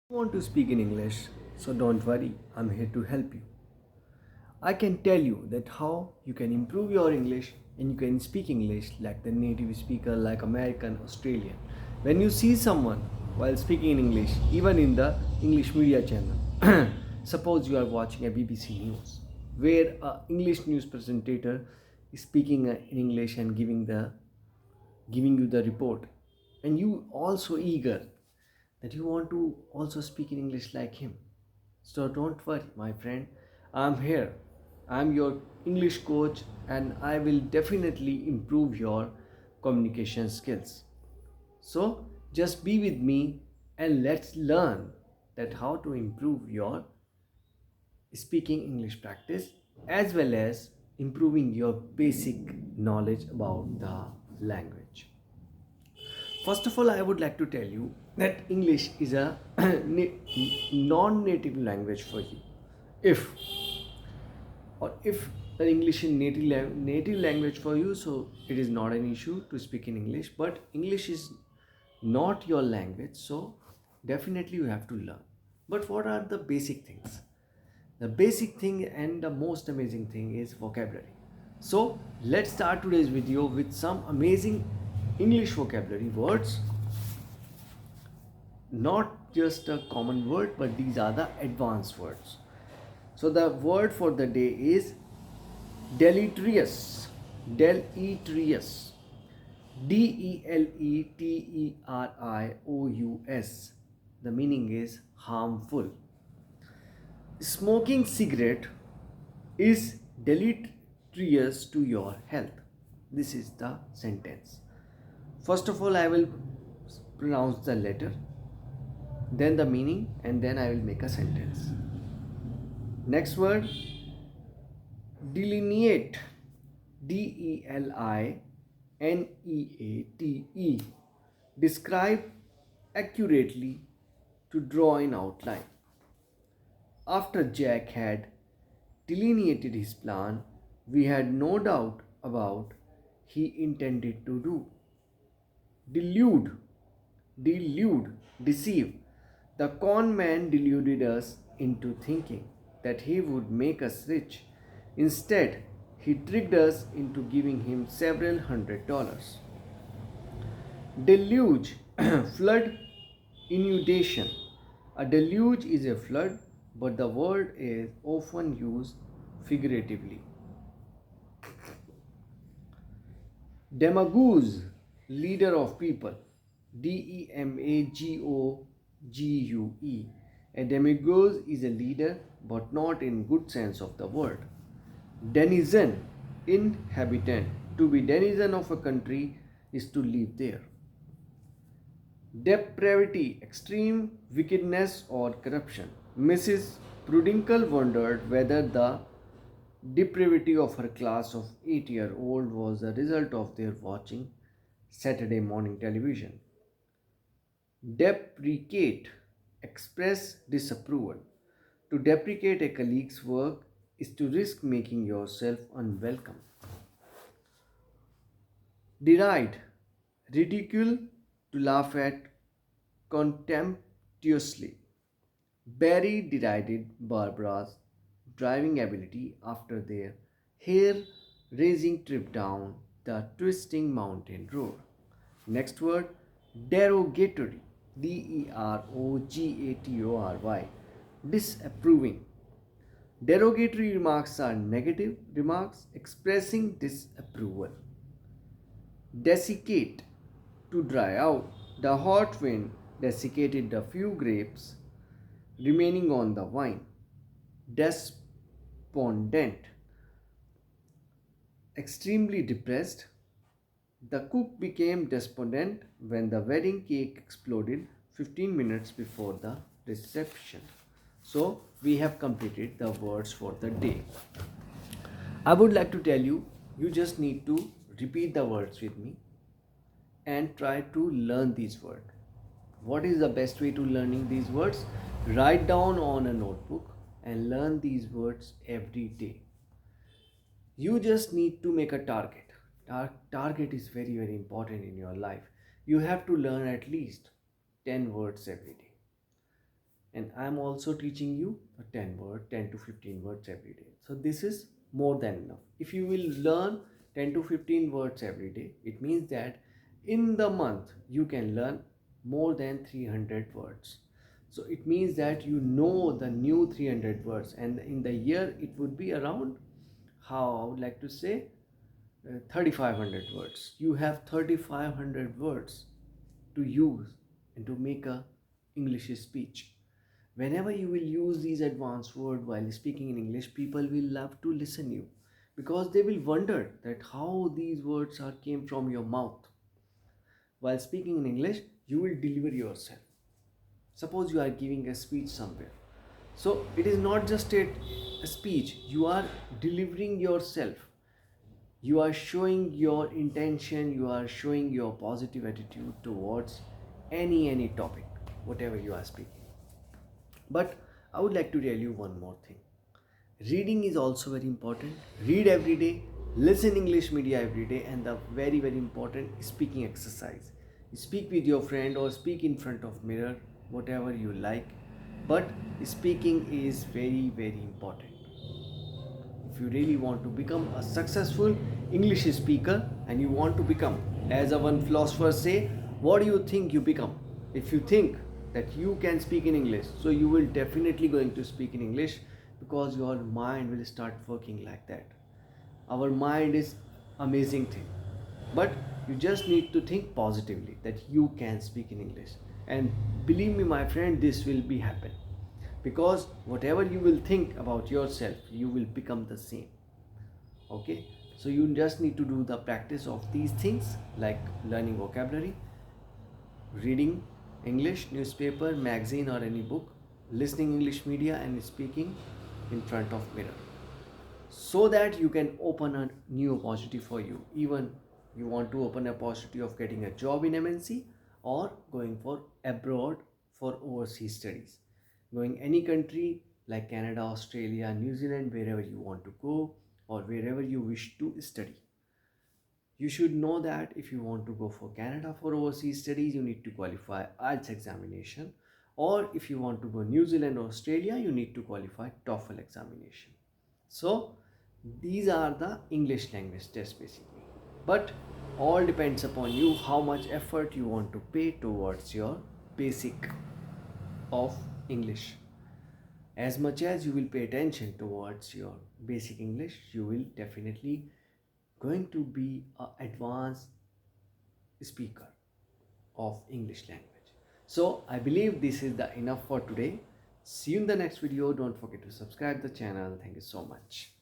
Want to speak in English, so don't worry, I'm here to help you. I can tell you that how you can improve your English and you can speak English like the native speaker, like American, Australian. When you see someone while speaking in English, even in the English media channel, suppose you are watching a BBC News, where a English news presenter is speaking in English and giving you the report, and you also eager that you want to also speak in English like him. So don't worry, my friend. I'm here. I'm your English coach and I will definitely improve your communication skills. So just be with me and let's learn that how to improve your speaking English practice as well as improving your basic knowledge about the language. First of all, I would like to tell you that English is a non native language for you. If if the English is native language for you, so it is not an issue to speak in English, but English is not your language, so definitely you have to learn. But what are the basic things? The basic thing and the most amazing thing is vocabulary. So let's start today's video with some amazing English vocabulary words, not just a common word, but these are the advanced words. So the word for the day is deleterious. Deleterious. Deleterious. The meaning is harmful. Smoking cigarette is deleterious to your health. This is the sentence. First of all, I will pronounce the letter, then the meaning, and then I will make a sentence. Next word, delineate. Delineate. Describe accurately, to draw in outline. After Jack had delineated his plan, we had no doubt about he intended to do. Delude, deceive. The con man deluded us into thinking that he would make us rich. Instead, he tricked us into giving him several $100s. Deluge, flood, inundation. A deluge is a flood, but the word is often used figuratively. Demagogue, leader of people. Demagogue. A demagogue is a leader, but not in good sense of the word. Denizen, inhabitant. To be denizen of a country is to live there. Depravity, extreme wickedness or corruption. Mrs. Prudential wondered whether the depravity of her class of 8-year-old was the result of their watching Saturday morning television. Deprecate, express disapproval. To deprecate a colleague's work is to risk making yourself unwelcome. Deride, ridicule, to laugh at contemptuously. Barry derided Barbara's driving ability after their hair raising trip down the twisting mountain road. Next word, derogatory. Derogatory. Disapproving. Derogatory remarks are negative remarks expressing disapproval. Desiccate, to dry out. The hot wind desiccated the few grapes remaining on the vine. Despondent, extremely depressed. The cook became despondent when the wedding cake exploded 15 minutes before the reception. So, we have completed the words for the day. I would like to tell you, you just need to repeat the words with me and try to learn these words. What is the best way to learning these words? Write down on a notebook and learn these words every day. You just need to make a target. Target is very, very important in your life. You have to learn at least 10 words every day. and I'm also teaching you a 10 to 15 words every day. So this is more than enough. If you will learn 10 to 15 words every day, it means that in the month you can learn more than 300 words. So it means that you know the new 300 words, and in the year it would be around, how I would like to say, 3500 words. You have 3500 words to use and to make a English speech. Whenever you will use these advanced words while speaking in English, people will love to listen you, because they will wonder that how these words are came from your mouth. While speaking in English, you will deliver yourself. Suppose you are giving a speech somewhere, so it is not just a speech, you are delivering yourself. You are showing your intention, you are showing your positive attitude towards any topic, whatever you are speaking. But I would like to tell you one more thing. Reading is also very important. Read every day, listen English media every day, and the very important speaking exercise. Speak with your friend or speak in front of mirror, whatever you like, but speaking is very important. If you really want to become a successful English speaker, and you want to become, as a one philosopher say, what do you think you become? If you think that you can speak in English, so you will definitely going to speak in English, because your mind will start working like that. Our mind is amazing thing, but you just need to think positively that you can speak in English. And believe me, my friend, this will be happen, because whatever you will think about yourself, you will become the same. Okay, so you just need to do the practice of these things, like learning vocabulary, reading English newspaper, magazine, or any book, listening English media, and speaking in front of mirror, so that you can open a new opportunity for you. Even you want to open a possibility of getting a job in MNC, or going for abroad for overseas studies, going any country like Canada, Australia, New Zealand, wherever you want to go, or wherever you wish to study. You should know that if you want to go for Canada for overseas studies, you need to qualify IELTS examination, or if you want to go New Zealand or Australia, you need to qualify TOEFL examination. So these are the English language tests basically. But all depends upon you, how much effort you want to pay towards your basic of English. As much as you will pay attention towards your basic English, you will definitely going to be an advanced speaker of English language. So I believe this is the enough for today. See you in the next video. Don't forget to subscribe the channel. Thank you so much.